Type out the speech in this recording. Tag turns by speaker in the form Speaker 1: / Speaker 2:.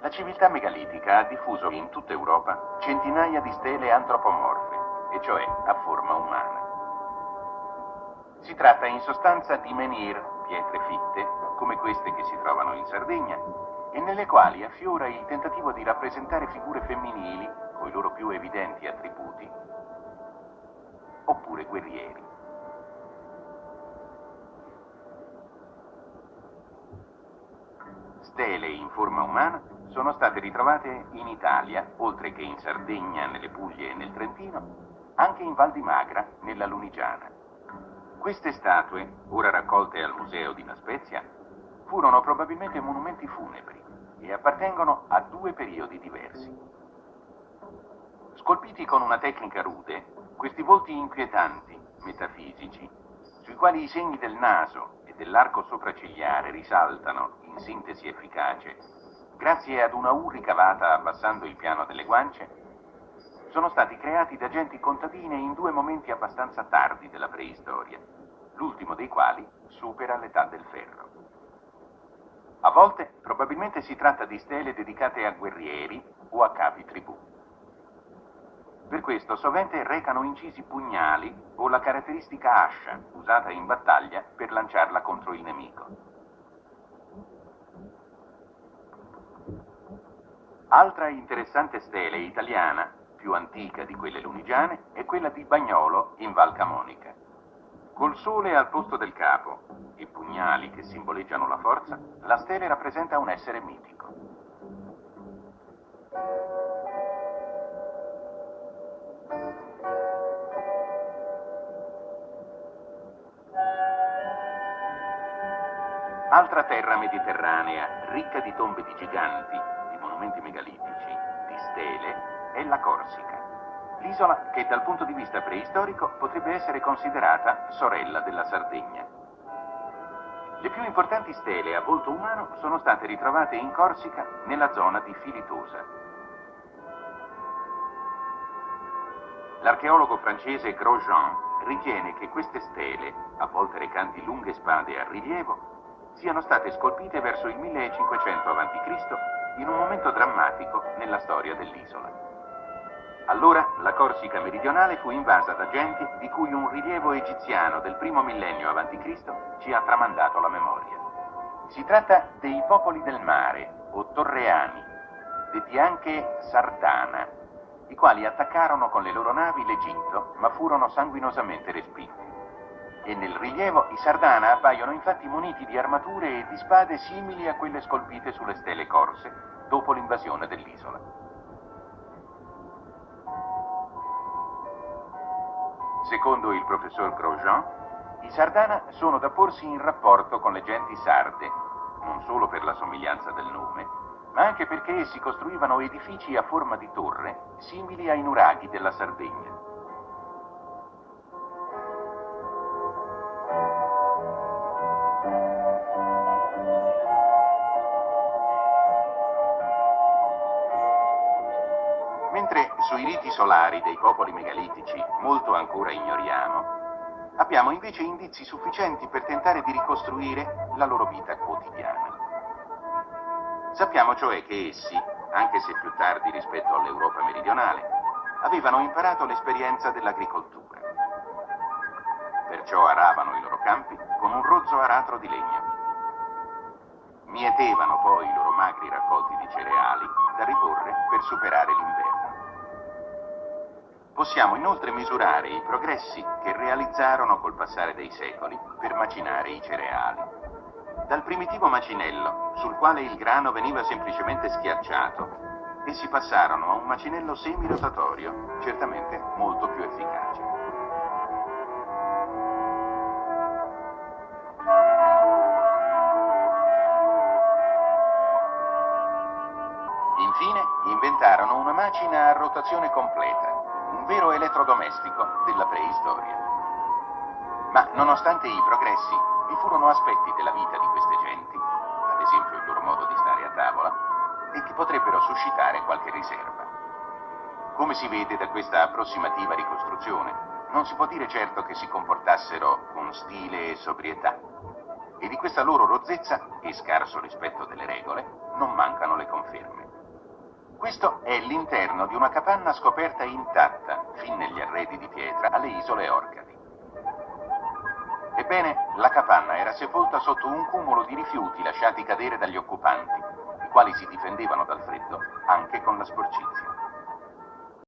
Speaker 1: La civiltà megalitica ha diffuso in tutta Europa centinaia di stele antropomorfe, e cioè a forma umana. Si tratta in sostanza di menhir, pietre fitte, come queste che si trovano in Sardegna, e nelle quali affiora il tentativo di rappresentare figure femminili con i loro più evidenti attributi, oppure guerrieri. Stele in forma umana sono state ritrovate in Italia, oltre che in Sardegna, nelle Puglie e nel Trentino, anche in Val di Magra, nella Lunigiana. Queste statue, ora raccolte al Museo di La Spezia, furono probabilmente monumenti funebri e appartengono a due periodi diversi. Scolpiti con una tecnica rude, questi volti inquietanti, metafisici, sui quali i segni del naso e dell'arco sopraccigliare risaltano in sintesi efficace, grazie ad una U ricavata abbassando il piano delle guance, sono stati creati da genti contadine in due momenti abbastanza tardi della preistoria, l'ultimo dei quali supera l'età del ferro. A volte probabilmente si tratta di stele dedicate a guerrieri o a capi tribù. Per questo sovente recano incisi pugnali o la caratteristica ascia usata in battaglia per lanciarla contro il nemico. Altra interessante stele italiana, più antica di quelle lunigiane, è quella di Bagnolo in Val Camonica. Col sole al posto del capo e pugnali che simboleggiano la forza, la stele rappresenta un essere mitico. Altra terra mediterranea, ricca di tombe di giganti, di monumenti megalitici, di stele, è la Corsica. L'isola che dal punto di vista preistorico potrebbe essere considerata sorella della Sardegna. Le più importanti stele a volto umano sono state ritrovate in Corsica nella zona di Filitosa. L'archeologo francese Grosjean ritiene che queste stele, a volte recanti lunghe spade a rilievo, siano state scolpite verso il 1500 a.C. in un momento drammatico nella storia dell'isola. Allora la Corsica meridionale fu invasa da genti di cui un rilievo egiziano del primo millennio a.C. ci ha tramandato la memoria. Si tratta dei popoli del mare, o torreani, detti anche Sardana, i quali attaccarono con le loro navi l'Egitto, ma furono sanguinosamente respinti. E nel rilievo i Sardana appaiono infatti muniti di armature e di spade simili a quelle scolpite sulle stele corse dopo l'invasione dell'isola. Secondo il professor Grosjean, i Sardana sono da porsi in rapporto con le genti sarde, non solo per la somiglianza del nome, ma anche perché essi costruivano edifici a forma di torre simili ai nuraghi della Sardegna. Mentre sui riti solari dei popoli megalitici molto ancora ignoriamo, abbiamo invece indizi sufficienti per tentare di ricostruire la loro vita quotidiana. Sappiamo cioè che essi, anche se più tardi rispetto all'Europa meridionale, avevano imparato l'esperienza dell'agricoltura. Perciò aravano i loro campi con un rozzo aratro di legno. Mietevano poi i loro magri raccolti di cereali da riporre per superare l'inverno. Possiamo inoltre misurare i progressi che realizzarono col passare dei secoli per macinare i cereali. Dal primitivo macinello, sul quale il grano veniva semplicemente schiacciato, essi passarono a un macinello semi-rotatorio, certamente molto più efficace. Infine, inventarono una macina a rotazione completa, un vero elettrodomestico della preistoria. Ma nonostante i progressi, vi furono aspetti della vita di queste genti, ad esempio il loro modo di stare a tavola, e che potrebbero suscitare qualche riserva. Come si vede da questa approssimativa ricostruzione, non si può dire certo che si comportassero con stile e sobrietà, e di questa loro rozzezza e scarso rispetto delle regole non mancano le conferme. Questo è l'interno di una capanna scoperta intatta, fin negli arredi di pietra, alle isole Orcadi. Ebbene, la capanna era sepolta sotto un cumulo di rifiuti lasciati cadere dagli occupanti, i quali si difendevano dal freddo anche con la sporcizia.